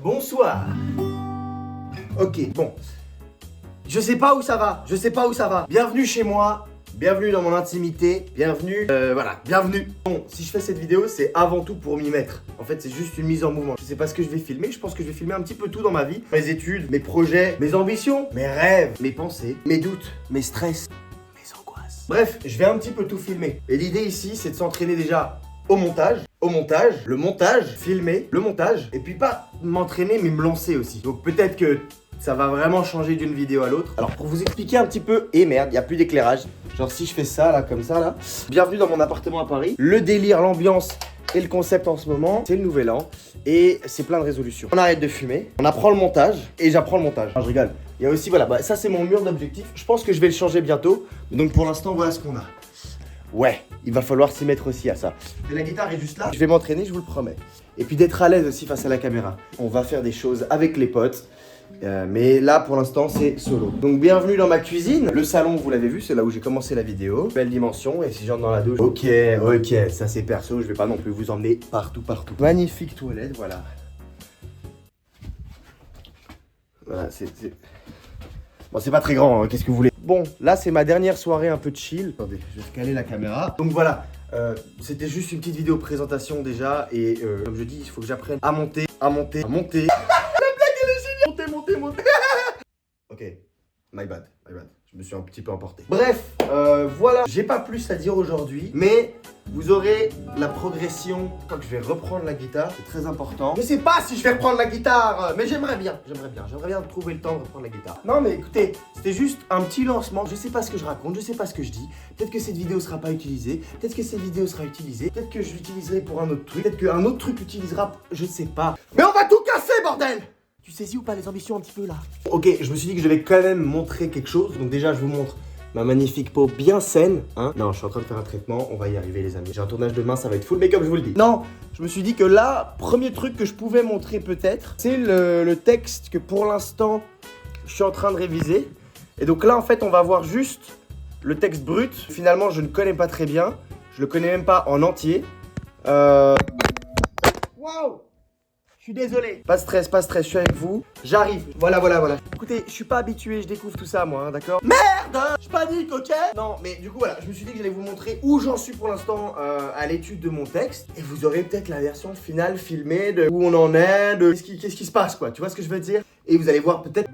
Bonsoir. Ok, bon. Je sais pas où ça va. Bienvenue chez moi. Bienvenue dans mon intimité. Bienvenue. Voilà, bienvenue. Bon, si je fais cette vidéo, c'est avant tout pour m'y mettre. En fait, c'est juste une mise en mouvement. Je sais pas ce que je vais filmer. Je pense que je vais filmer un petit peu tout dans ma vie. Mes études, mes projets, mes ambitions, mes rêves, mes pensées, mes doutes, mes stress, mes angoisses. Bref, je vais un petit peu tout filmer. Et l'idée ici, c'est de s'entraîner déjà au montage, le montage, filmer, le montage, et puis pas m'entraîner mais me lancer aussi. Donc peut-être que ça va vraiment changer d'une vidéo à l'autre. Alors pour vous expliquer un petit peu, et merde, il n'y a plus d'éclairage. Genre si je fais ça là, comme ça là. Bienvenue dans mon appartement à Paris. Le délire, l'ambiance et le concept en ce moment, c'est le nouvel an. Et c'est plein de résolutions. On arrête de fumer, on apprend le montage et j'apprends le montage. Je rigole. Il y a aussi, voilà, ça c'est mon mur d'objectifs. Je pense que je vais le changer bientôt. Donc pour l'instant, voilà ce qu'on a. Ouais, il va falloir s'y mettre aussi à ça. Et la guitare est juste là. Je vais m'entraîner, je vous le promets. Et puis d'être à l'aise aussi face à la caméra. On va faire des choses avec les potes. Mais là, pour l'instant, c'est solo. Donc bienvenue dans ma cuisine. Le salon, vous l'avez vu, c'est là où j'ai commencé la vidéo. Belle dimension. Et si j'entre dans la douche... Ok, ça c'est perso. Je vais pas non plus vous emmener partout. Magnifique toilette, voilà. Voilà, Bon, c'est pas très grand, hein, qu'est-ce que vous voulez. Bon, là, c'est ma dernière soirée un peu de chill. Attendez, je vais caler la caméra. Donc voilà, c'était juste une petite vidéo présentation déjà. Et comme je dis, il faut que j'apprenne à monter. La blague, elle est géniale. Monter. Ok, my bad. Je me suis un petit peu emporté. Bref, voilà. J'ai pas plus à dire aujourd'hui, mais vous aurez la progression. Je crois que je vais reprendre la guitare, c'est très important. Je sais pas si je vais reprendre la guitare, mais j'aimerais bien trouver le temps de reprendre la guitare. Non mais écoutez, c'était juste un petit lancement. Je sais pas ce que je raconte, je sais pas ce que je dis. Peut-être que cette vidéo sera pas utilisée, peut-être que cette vidéo sera utilisée, peut-être que je l'utiliserai pour un autre truc, peut-être qu'un autre truc l'utilisera, je sais pas. Mais on va tout casser, bordel! Tu saisis ou pas les ambitions un petit peu là? Ok, je me suis dit que je devais quand même montrer quelque chose. Donc déjà, je vous montre ma magnifique peau bien saine, hein. Non, je suis en train de faire un traitement, on va y arriver les amis. J'ai un tournage demain, ça va être full make-up, je vous le dis. Non, je me suis dit que là, premier truc que je pouvais montrer peut-être, c'est le texte que pour l'instant, je suis en train de réviser. Et donc là, en fait, on va voir juste le texte brut. Finalement, je ne connais pas très bien. Je le connais même pas en entier. Waouh! Je suis désolé. Pas de stress, je suis avec vous. J'arrive. Voilà. Écoutez, je suis pas habitué, je découvre tout ça moi, hein, d'accord? Merde! Je panique, ok? Non, mais du coup, voilà, je me suis dit que j'allais vous montrer où j'en suis pour l'instant à l'étude de mon texte. Et vous aurez peut-être la version finale filmée de où on en est, de qu'est-ce qui se passe, quoi. Tu vois ce que je veux dire? Et vous allez voir peut-être